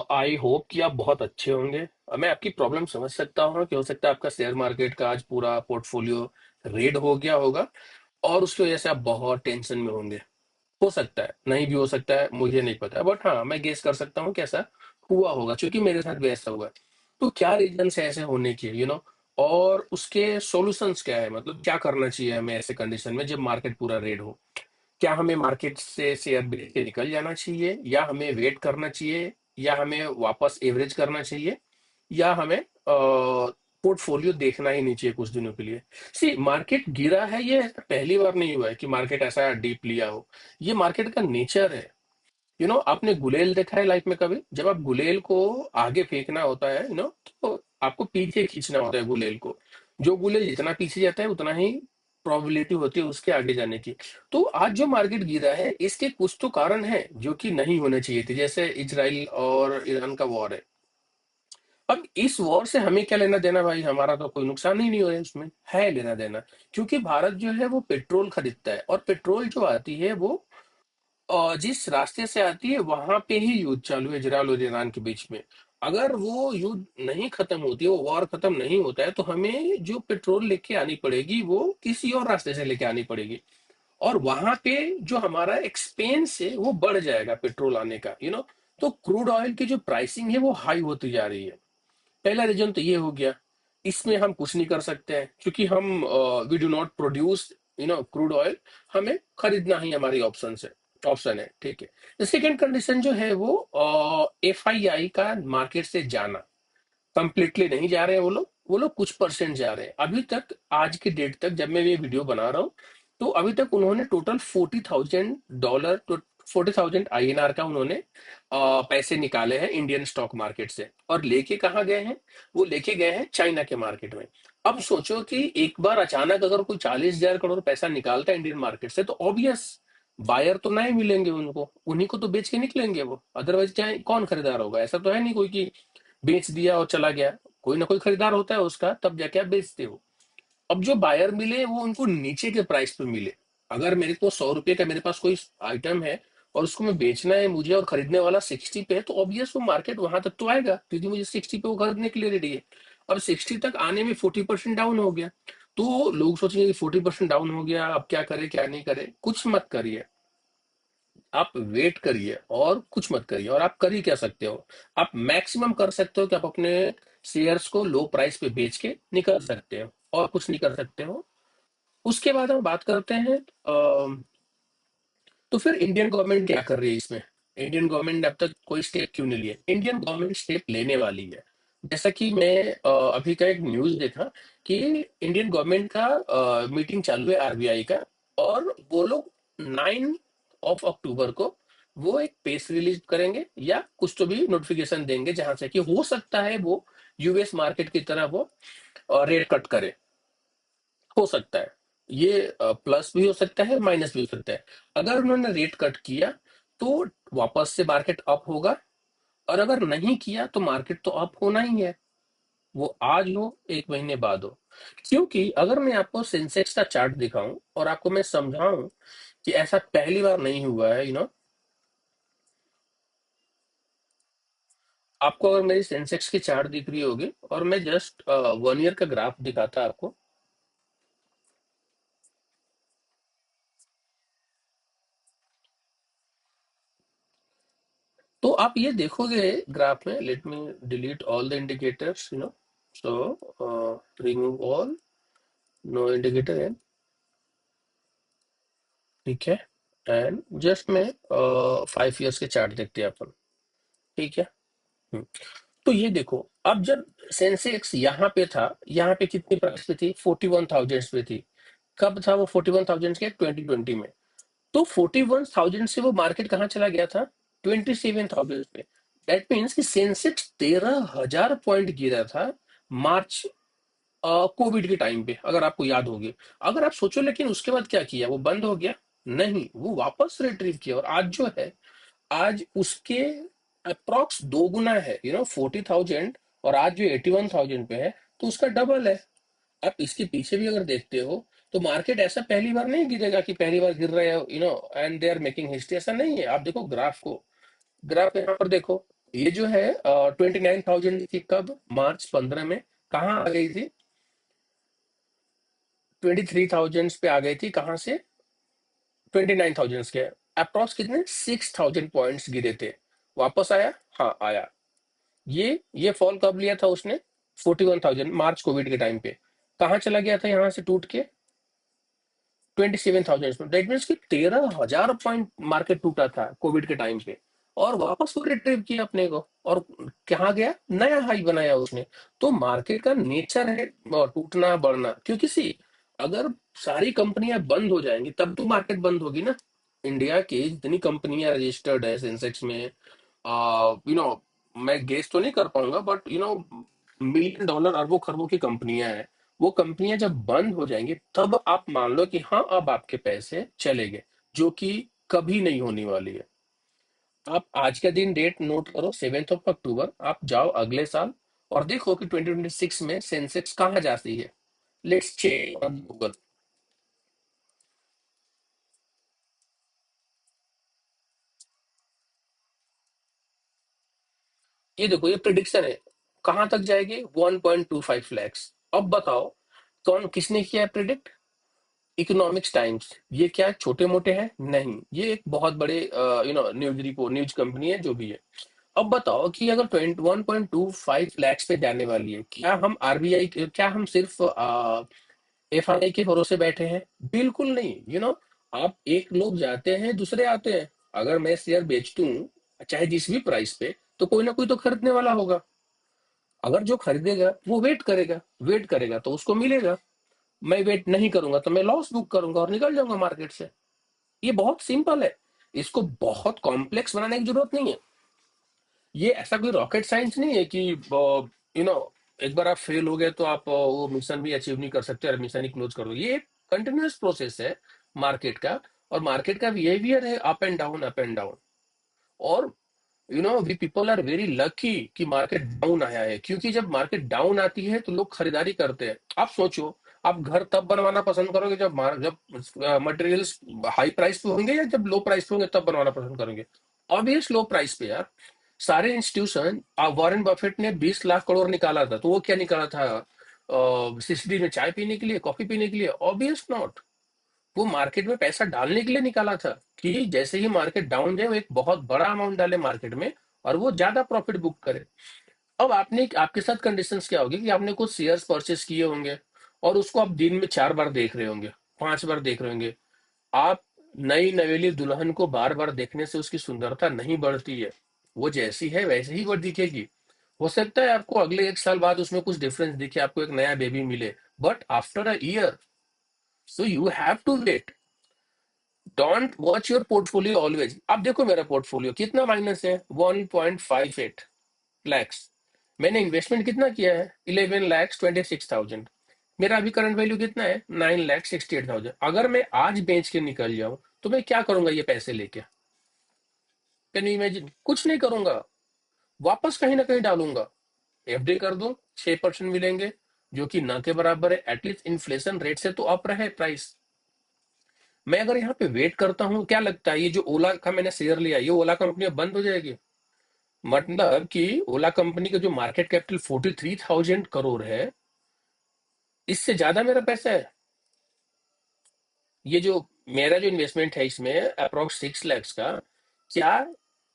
I hope कि आप बहुत अच्छे होंगे। मैं आपकी प्रॉब्लम समझ सकता हूँ कि हो सकता है आपका शेयर मार्केट का आज पूरा पोर्टफोलियो रेड हो गया होगा और उसकी वजह से आप बहुत टेंशन में होंगे। हो सकता है, नहीं भी हो सकता है, मुझे नहीं पता, बट हाँ मैं गेस कर सकता हूँ कि ऐसा हुआ होगा क्योंकि मेरे साथ भी ऐसा हुआ है। तो क्या रीजन है ऐसे होने के, और उसके सॉल्यूशंस क्या है, मतलब क्या करना चाहिए हमें ऐसे कंडीशन में जब मार्केट पूरा रेड हो। क्या हमें मार्केट से शेयर बेच के निकल जाना चाहिए, या हमें वेट करना चाहिए, या हमें वापस एवरेज करना चाहिए, या हमें पोर्टफोलियो देखना ही नहीं चाहिए कुछ दिनों के लिए। सी मार्केट गिरा है, ये पहली बार नहीं हुआ है कि मार्केट ऐसा डीप लिया हो। ये मार्केट का नेचर है। आपने गुलेल देखा है लाइफ में कभी? जब आप गुलेल को आगे फेंकना होता है, तो आपको पीछे खींचना होता है गुलेल को। जो गुलेल जितना पीछे जाता है उतना ही प्रोबेबिलिटी होती है उसके आगे जाने की। तो आज जो मार्केट गिरा है इसके कुछ तो कारण है जो कि नहीं होने चाहिए थे, जैसे इजराइल और ईरान का वॉर है। अब इस वॉर से हमें क्या लेना देना भाई, हमारा तो कोई नुकसान ही नहीं हो रहा है, उसमें है लेना देना। क्योंकि भारत जो है वो पेट्रोल खरीदता है, और पेट्रोल जो आती है वो जिस रास्ते से आती है वहां पे ही युद्ध चालू है इजरायल और ईरान के बीच में। अगर वो युद्ध नहीं खत्म होती, वो वॉर खत्म नहीं होता है, तो हमें जो पेट्रोल लेके आनी पड़ेगी वो किसी और रास्ते से लेके आनी पड़ेगी। और वहां पे जो हमारा एक्सपेंस है वो बढ़ जाएगा पेट्रोल आने का। तो क्रूड ऑयल की जो प्राइसिंग है वो हाई होती जा रही है। पहला रीजन तो ये हो गया। इसमें हम कुछ नहीं कर सकते हैं क्योंकि हम we do not produce crude oil. हमें खरीदना ही हमारी ऑप्शन है, ठीक है। सेकेंड कंडीशन जो है वो एफआईआई का मार्केट से जाना। कंप्लीटली नहीं जा रहे हैं वो लोग कुछ परसेंट जा रहे हैं अभी तक। आज के डेट तक जब मैं ये वीडियो बना रहा हूँ, तो अभी तक उन्होंने टोटल $40,000 तो 40,000 INR का उन्होंने पैसे निकाले हैं इंडियन स्टॉक मार्केट से। और लेके कहाँ गए हैं? वो लेके गए हैं चाइना के मार्केट में। अब सोचो कि एक बार अचानक अगर कोई 40,000 करोड़ पैसा निकालता है इंडियन मार्केट से, तो ऑब्वियस बायर तो नहीं मिलेंगे उनको, उन्हीं को तो बेच के निकलेंगे वो। अदरवाइज क्या कौन खरीदार होगा? ऐसा तो है नहीं कोई कि बेच दिया और चला गया। कोई ना कोई खरीदार होता है उसका, तब जाके आप बेचते हो। अब जो बायर मिले वो उनको नीचे के प्राइस पे मिले। अगर मेरे को 100 रुपए का मेरे पास कोई आइटम है और उसको मैं बेचना है मुझे, और खरीदने वाला 60 पे है, तो ऑब्वियस वो मार्केट वहां तक तो आएगा क्योंकि मुझे 60 पे वो खरीदने के लिए रेडी है। अब 60 तक आने में 40% डाउन हो गया। तो लोग सोचेंगे कि 40% डाउन हो गया, अब क्या करे क्या नहीं करे। कुछ मत करिए, आप वेट करिए और कुछ मत करिए। और आप कर ही क्या सकते हो? आप मैक्सिमम कर सकते हो कि आप अपने शेयर्स को लो प्राइस पे बेच के निकल सकते हो, और कुछ नहीं कर सकते हो। उसके बाद हम बात करते हैं तो फिर इंडियन गवर्नमेंट क्या कर रही है इसमें। इंडियन गवर्नमेंट ने अब तक कोई स्टेप क्यों नहीं लिया? इंडियन गवर्नमेंट स्टेप लेने वाली है। जैसा कि मैं अभी का एक न्यूज देखा कि इंडियन गवर्नमेंट का मीटिंग चालू है आरबीआई का। और वो लोग 9 अक्टूबर को वो एक पेस रिलीज करेंगे या कुछ तो भी नोटिफिकेशन देंगे, जहां से कि हो सकता है वो यूएस मार्केट की तरह वो रेट कट करे। हो सकता है ये प्लस भी हो सकता है, माइनस भी हो सकता है। अगर उन्होंने रेट कट किया तो वापस से मार्केट अप होगा, और अगर नहीं किया तो मार्केट तो अप होना ही है। वो आज हो, एक महीने बाद हो। क्योंकि अगर मैं आपको सेंसेक्स का चार्ट दिखाऊं और आपको मैं समझाऊं कि ऐसा पहली बार नहीं हुआ है, आपको अगर मेरी सेंसेक्स की चार्ट दिख रही होगी और मैं जस्ट 1 ईयर का ग्राफ दिखाता आपको, तो आप ये देखोगे ग्राफ में। Let me delete all the indicators, so remove all, no indicator and, ठीक है। एंड जस्ट में 5 ईयर्स के चार्ट देखते हैं अपन, ठीक है। हम्म, तो ये देखो, अब जब सेंसेक्स यहाँ पे था, यहाँ पे कितनी प्राइस पे थी? 41,000 पे थी। कब था वो 41,000 के? 2020 में। तो 41,000 से वो मार्केट कहाँ चला गया था? 27,000 पे। दैट मीन्स कि सेंसेक्स 13,000 पॉइंट गिरा था मार्च कोविड के टाइम पे, अगर आपको याद होगी। अगर आप सोचो, लेकिन उसके बाद क्या किया? वो बंद हो गया? नहीं, वो वापस रिट्रीव किया, और आज जो है, आज उसके अप्रोक्स दो गुना है, 40,000, और आज जो 81,000 पे है, तो उसका डबल है। आप इसके पीछे भी अगर देखते हो, तो मार्केट ऐसा पहली बार नहीं गिरेगा कि पहली बार गिर रहे हो, and they are making history. ऐसा नहीं है। आप देखो ग्राफ को, ग्राफ यहाँ पर देखो, ये जो है 29,000 थी कब, मार्च 15 में। कहाँ आ गई थी? 23,000 पे आ गई थी, कहाँ से? 29,000 के अप्रॉक्स कितने 6,000 पॉइंट्स गिरे थे। वापस आया, हाँ आया। ये फॉल कब लिया था उसने? 41,000, मार्च कोविड के टाइम पे। कहाँ चला गया था यहाँ से टूट के? 27,000। दैट मीन्स कि 13,000 पॉइंट मार्केट टूटा था कोविड के टाइम पे, और वापस वो रिट्रीव किया अपने को, और कहाँ गया, नया हाई बनाया उसने। तो मार्केट का नेचर है टूटना बढ़ना, क्योंकि सी, अगर सारी कंपनियां बंद हो जाएंगी तब तो मार्केट बंद होगी ना। इंडिया की जितनी कंपनियां रजिस्टर्ड है सेंसेक्स में, यू नो मैं गेस तो नहीं कर पाऊंगा, बट मिलियन डॉलर अरबों खरबों की कंपनियां हैं। वो कंपनियां जब बंद हो जाएंगी तब आप मान लो कि हाँ अब आपके पैसे चले गए, जो कि कभी नहीं होने वाली है। आप आज का दिन डेट नोट करो, 7 अक्टूबर, आप जाओ अगले साल और देखो कि 2026 में सेंसेक्स कहाँ जाती है। Let's check on Google. ये देखो, ये प्रिडिक्शन है, कहाँ तक जाएगी, 1.25 लैक्स। अब बताओ कौन किसने किया है प्रिडिक्ट? Economics times. ये क्या छोटे मोटे हैं? नहीं, ये एक बहुत बड़े न्यूज रिपोर्ट, न्यूज कंपनी है जो भी है। अब बताओ कि अगर 1.25 लैक्स पे जाने वाली है, क्या हम आरबीआई, क्या हम सिर्फ एफआईआई के भरोसे बैठे हैं? बिल्कुल नहीं। आप एक लोग जाते हैं, दूसरे आते हैं। अगर मैं शेयर बेच दूं चाहे जिस भी प्राइस पे, तो कोई ना कोई तो खरीदने वाला होगा। अगर जो खरीदेगा वो वेट करेगा, वेट करेगा तो उसको मिलेगा। मैं वेट नहीं करूंगा तो मैं लॉस बुक करूंगा और निकल जाऊंगा मार्केट से। ये बहुत सिंपल है, इसको बहुत कॉम्प्लेक्स बनाने की जरूरत नहीं है। ये ऐसा कोई रॉकेट साइंस नहीं है कि यू नो एक बार आप फेल हो गए तो आप वो मिशन भी अचीव नहीं कर सकते और मिशन ही क्लोज कर दो। ये कंटिन्यूअस प्रोसेस है मार्केट का, और मार्केट का बिहेवियर है up and down, up and down. और we people are very lucky कि मार्केट डाउन आया है, क्योंकि जब मार्केट डाउन आती है तो लोग खरीदारी करते हैं। आप सोचो, आप घर तब बनवाना पसंद करोगे जब जब मटेरियल्स हाई प्राइस पे होंगे, या जब लो प्राइस पे होंगे तब बनवाना पसंद करोगे? ऑब्वियस लो प्राइस पे यार। सारे इंस्टीट्यूशन, वॉरेन बफेट ने 20 लाख करोड़ निकाला था, तो वो क्या निकाला था? सिसिडी में चाय पीने के लिए, कॉफी पीने के लिए? Obvious not. वो मार्केट में पैसा डालने के लिए निकाला था, कि जैसे ही मार्केट डाउन जाए वो एक बहुत बड़ा अमाउंट डाले मार्केट में, और वो ज्यादा प्रॉफिट बुक करे। अब आपके साथ कंडीशंस क्या होगी कि आपने कुछ शेयर्स परचेस किए होंगे, और उसको आप दिन में 4 बार देख रहे होंगे, 5 बार देख रहे होंगे। आप नई नवेली दुल्हन को बार बार देखने से उसकी सुंदरता नहीं बढ़ती है, वो जैसी है वैसे ही वो दिखेगी। हो सकता है आपको अगले 1 साल बाद उसमें कुछ डिफरेंस दिखे, आपको एक नया बेबी मिले, but after a year, so you have to wait. Don't watch your portfolio always. अब देखो मेरा पोर्टफोलियो कितना माइनस है, 1.58 लैक्स। मैंने इन्वेस्टमेंट कितना किया है, 11,26,000। मेरा अभी करंट वैल्यू कितना है, 9,68,000। अगर मैं आज बेच के निकल जाऊं तो मैं क्या करूंगा ये पैसे लेके? Can you imagine? कुछ नहीं करूंगा, वापस कहीं ना कहीं डालूंगा। एफडी कर दूं, 6% मिलेंगे, जो कि ना के बराबर है। एटलीस्ट इन्फ्लेशन रेट से तो अप रहे प्राइस। मैं अगर यहाँ पे वेट करता हूँ, क्या लगता है ये जो ओला का मैंने शेयर लिया, ये ओला कंपनी अब बंद हो जाएगी? मतलब कि ओला कंपनी का जो मार्केट कैपिटल 43,000 करोड़ है, इससे ज्यादा मेरा पैसा है। ये जो मेरा जो इन्वेस्टमेंट है इसमें अप्रोक्स 6 लैक्स का, क्या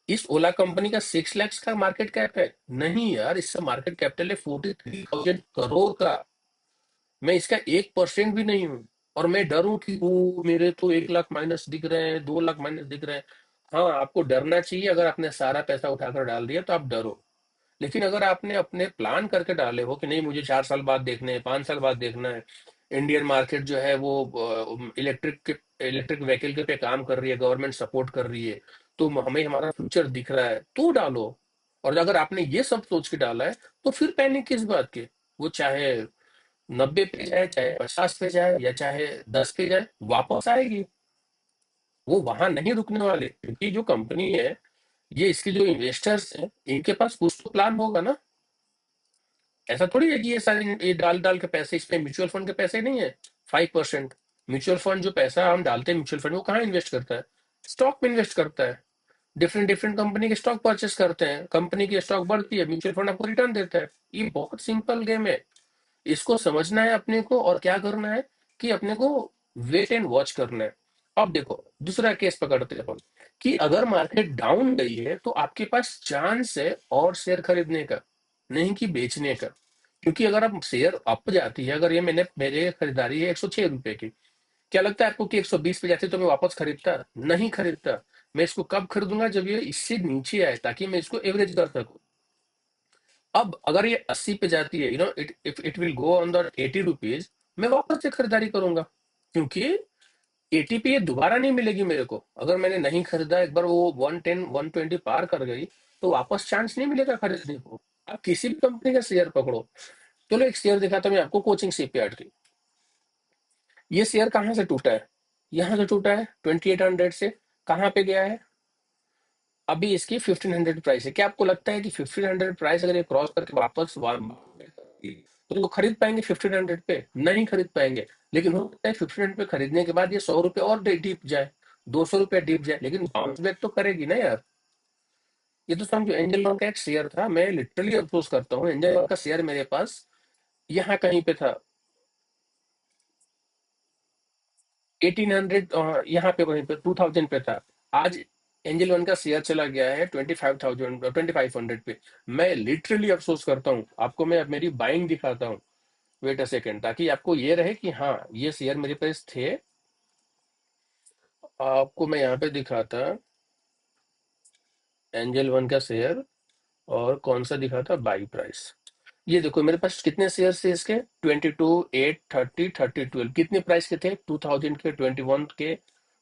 इस ओला कंपनी का 6 लैक्स का मार्केट कैप है? नहीं यार, इसका मार्केट कैपिटल है 43,000 करोड़ का। मैं इसका 1% भी नहीं हूँ। और मैं डरूं कि वो मेरे तो 1 लाख माइनस दिख रहे हैं, 2 लाख माइनस दिख रहे हैं। हाँ, आपको डरना चाहिए, अगर आपने सारा पैसा उठाकर डाल दिया तो आप डरो। लेकिन अगर आपने अपने प्लान करके डाले हो कि नहीं मुझे 4 साल बाद देखने हैं, 5 साल बाद देखना है, इंडियन मार्केट जो है वो इलेक्ट्रिक व्हीकल के पे काम कर रही है, गवर्नमेंट सपोर्ट कर रही है, तो हमें हमारा फ्यूचर दिख रहा है, तो डालो। और अगर आपने ये सब सोच के डाला है तो फिर पैनिक किस बात की? वो चाहे 90 पे जाए, चाहे 50 पे जाए, या चाहे 10 पे जाए, वापस आएगी। वो वहां नहीं रुकने वाले, क्योंकि जो कंपनी है, ये इसके जो इन्वेस्टर्स हैं, इनके पास कुछ तो प्लान होगा ना। ऐसा थोड़ी है कि ये सारे ये डाल डाल के पैसे, इसमें म्यूचुअल फंड के पैसे नहीं है 5%। म्यूचुअल फंड जो पैसा हम डालते हैं म्यूचुअल फंड, वो कहाँ इन्वेस्ट करता है? स्टॉक में इन्वेस्ट करता है। डिफरेंट डिफरेंट कंपनी के स्टॉक परचेस करते हैं, कंपनी की स्टॉक बढ़ती है, म्यूचुअल फंड आपको रिटर्न देता है। ये बहुत सिंपल गेम है। इसको समझना है अपने को, और क्या करना है कि अपने को वेट एंड वॉच करना है। अब देखो दूसरा केस पकड़ते हैं अपन, कि अगर मार्केट डाउन गई है तो आपके पास चांस है और शेयर खरीदने का, नहीं कि बेचने का। क्योंकि अगर आप शेयर अप जाती है, अगर ये मैंने मेरे खरीदारी है 106 रुपए की, क्या लगता है आपको कि 120 पे जाती तो मैं वापस खरीदता? नहीं खरीदता। मैं इसको कब खरीदूंगा? जब ये इससे नीचे आए, ताकि मैं इसको एवरेज कर सकूं। अब अगर ये 80 पे जाती है, it if it will go on the 80 rupees, मैं वापस से खरीदारी करूंगा। क्योंकि 80 पे ये दोबारा नहीं मिलेगी मेरे को। अगर मैंने नहीं खरीदा, एक बार वो 110 120 पार कर गई, तो वापस चांस नहीं मिलेगा खरीदने को। आप किसी भी कंपनी का शेयर पकड़ो। चलो एक शेयर दिखाता हूं मैं आपको, कोचिंग शिपयार्ड की। ये शेयर कहाँ से टूटा है? यहाँ से टूटा है 2800 से। कहाँ पे गया है? अभी इसकी 1500 प्राइस है। क्या आपको लगता है कि 1500 प्राइस अगर ये क्रॉस करके वापस तो वो खरीद पाएंगे 1500 पे? नहीं खरीद पाएंगे। लेकिन हो सकता है 1500 पे खरीदने के बाद ये 100 रुपए और डिप जाए, 200 रुपया डिप जाए, लेकिन बाउंस बैक तो करेगी ना यार। ये तो समझो एंजल वन का एक शेयर था। मैं लिटरली अफसोस करता हूँ, एंजल वन का शेयर मेरे पास यहाँ कहीं पे था, 1800, यहाँ पे वहीं पे 2000 पे था। आज एंजल वन का शेयर चला गया है 25,000, 2500 पे। मैं लिटरली अफसोस करता हूँ। आपको मैं अब मेरी बाइंग दिखाता हूँ। वेट अ सेकेंड, ताकि आपको ये रहे कि हाँ, ये शेयर मेरे पास थे। आपको मैं यहाँ पे दिखाता एंजल वन का शेयर, और कौन सा दिखाता बाई प्राइस। ये देखो मेरे पास कितने शेयर थे इसके, 22, 8, 30, 30, 12। कितने प्राइस के थे? 2000 के, 21 के,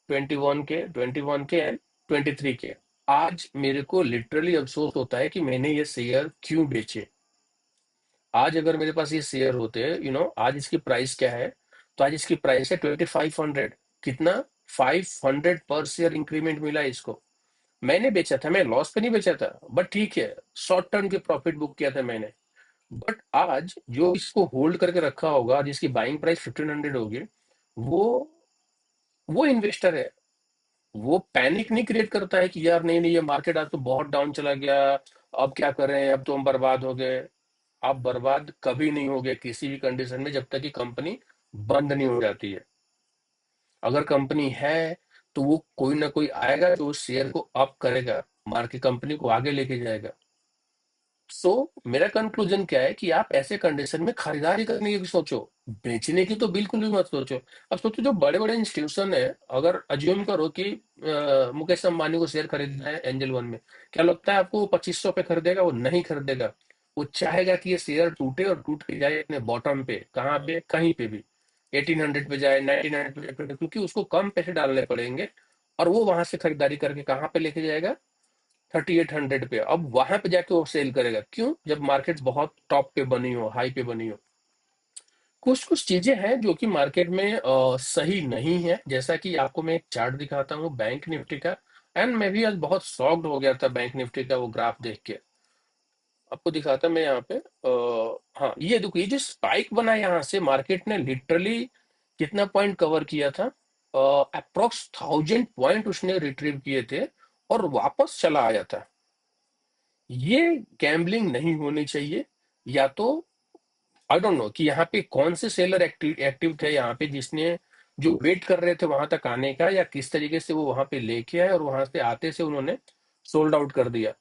21 के, 21 के एंड 23 के। आज मेरे को लिटरली अफसोस होता है कि मैंने ये शेयर क्यों बेचे। आज अगर मेरे पास ये शेयर होते, आज इसकी प्राइस क्या है? तो आज इसकी प्राइस है 2500। कितना? 500 पर शेयर इंक्रीमेंट मिला इसको। मैंने बेचा था, मैं लॉस पे नहीं बेचा था, बट ठीक है, शॉर्ट टर्म के प्रॉफिट बुक किया था मैंने। बट आज जो इसको होल्ड करके रखा होगा, जिसकी बाइंग प्राइस 1500 होगी, वो वो इन्वेस्टर है। वो पैनिक नहीं क्रिएट करता है कि यार नहीं नहीं, ये मार्केट आज तो बहुत डाउन चला गया, अब क्या करें, अब तो हम बर्बाद हो गए। आप बर्बाद कभी नहीं हो गए किसी भी कंडीशन में, जब तक कि कंपनी बंद नहीं हो जाती है। अगर कंपनी है, तो वो कोई ना कोई आएगा जो उस शेयर को अप करेगा, मार्केट कंपनी को आगे लेके जाएगा। सो मेरा कंक्लूजन क्या है कि आप ऐसे कंडीशन में खरीदारी करने की सोचो, बेचने की तो बिल्कुल भी मत सोचो। अब सोचो जो बड़े बड़े इंस्टीट्यूशन है, अगर अज्यूम करो कि मुकेश अंबानी को शेयर खरीदना है एंजल वन में, क्या लगता है आपको वो 2500 पे खरीदेगा? वो नहीं खरीदेगा। वो चाहेगा कि ये शेयर टूटे, और टूट के जाए अपने बॉटम पे, कहाँ पे? कहीं पे भी 1800 पे जाए, 1900 पे जाए, क्योंकि उसको कम पैसे डालने पड़ेंगे। और वो वहां से खरीदारी करके कहाँ पे लेके जाएगा? 3800 पे। अब वहां पे जाके वो सेल करेगा। क्यों? जब मार्केट बहुत टॉप पे बनी हो, हाई पे बनी हो। कुछ कुछ चीजें हैं जो कि मार्केट में सही नहीं है। जैसा कि आपको मैं एक चार्ट दिखाता हूँ बैंक निफ्टी का। एंड मैं भी आज बहुत शॉक्ड हो गया था बैंक निफ्टी का वो ग्राफ देख के। आपको दिखाता मैं यहाँ पे, हाँ ये देखो, ये जो स्पाइक बना यहाँ से, मार्केट ने लिटरली कितना पॉइंट कवर किया था? अप्रोक्स 1000 पॉइंट उसने रिट्रीव किए थे, और वापस चला आया था। ये गैम्बलिंग नहीं होनी चाहिए। या तो आई डोंट नो कि यहाँ पे कौन से सेलर एक्टिव थे यहाँ पे, जिसने जो वेट कर रहे थे वहां तक आने का, या किस तरीके से वो वहां पे लेके आए और वहां से आते से उन्होंने सोल्ड आउट कर दिया।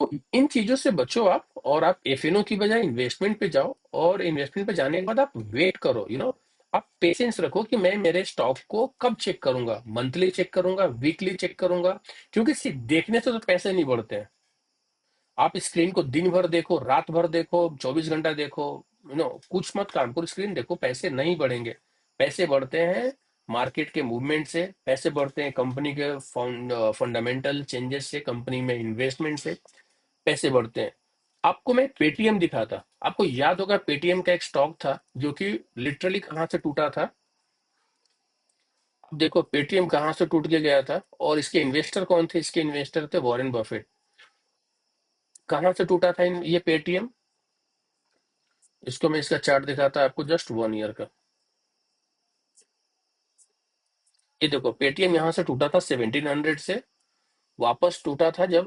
तो इन चीजों से बचो आप, और आप एफएनओ की बजाय इन्वेस्टमेंट पे जाओ। और इन्वेस्टमेंट पे जाने के बाद आप वेट करो, आप पेशेंस रखो कि मैं मेरे स्टॉक को कब चेक करूंगा, मंथली चेक करूंगा, वीकली चेक करूंगा। क्योंकि सिर्फ देखने से तो पैसे नहीं बढ़ते हैं। आप स्क्रीन को दिन भर देखो, रात भर देखो, 24 घंटा देखो, कुछ मत काम करो, स्क्रीन देखो, पैसे नहीं बढ़ेंगे। पैसे बढ़ते हैं मार्केट के मूवमेंट से, पैसे बढ़ते हैं कंपनी के फंडामेंटल चेंजेस से, कंपनी में इन्वेस्टमेंट से पैसे बढ़ते हैं। आपको मैं पेटीएम दिखा था, आपको याद होगा पेटीएम का एक स्टॉक था जो कि लिटरली कहाँ से टूटा था। अब देखो पेटीएम कहाँ से टूट के गया था, और इसके इन्वेस्टर कौन थे? इसके इन्वेस्टर थे वॉरेन बफेट। कहाँ से टूटा था ये पेटीएम? इसको मैं इसका चार्ट दिखाता आपको, जस्ट 1 ईयर का। ये देखो पेटीएम यहाँ से टूटा था 1700 से, वापस टूटा था जब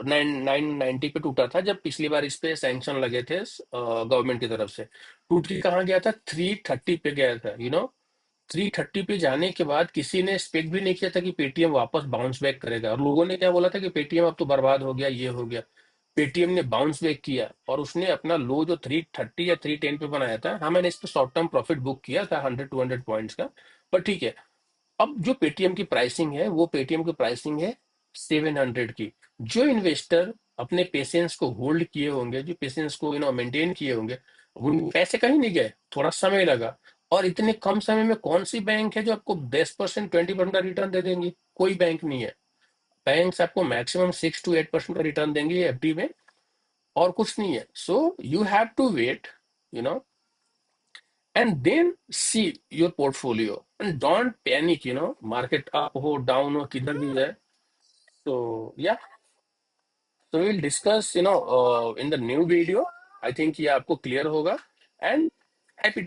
990 पे टूटा था, जब पिछली बार इस पे सैंक्शन लगे थे गवर्नमेंट की तरफ से। टूट के कहाँ गया था? 330 पे गया था, 330 पे जाने के बाद किसी ने एक्सपेक्ट भी नहीं किया था कि पेटीएम वापस बाउंस बैक करेगा। और लोगों ने क्या बोला था कि पेटीएम अब तो बर्बाद हो गया, ये हो गया। पेटीएम ने बाउंस बैक किया और उसने अपना लो जो 330 या 310 पे बनाया था, हाँ मैंने इस पे शॉर्ट टर्म प्रॉफिट बुक किया था 100-200 पॉइंट्स का। पर ठीक है, अब जो पेटीएम की प्राइसिंग है, वो पेटीएम की प्राइसिंग है 700 की। जो इन्वेस्टर अपने पेशेंस को होल्ड किए होंगे, जो पेशेंस को मेंटेन किए होंगे, उन पैसे कहीं नहीं गए, थोड़ा समय लगा। और इतने कम समय में कौन सी बैंक है जो आपको 10% 20% का रिटर्न दे देंगी? कोई बैंक नहीं है। बैंक्स आपको मैक्सिमम 6 to 8% का रिटर्न देंगे एफडी में, और कुछ नहीं है। So you have to wait, you know and then see your portfolio and don't panic, market up हो down हो किधर भी है। So yeah, so we'll discuss in the new video. I think ये आपको clear होगा। And happy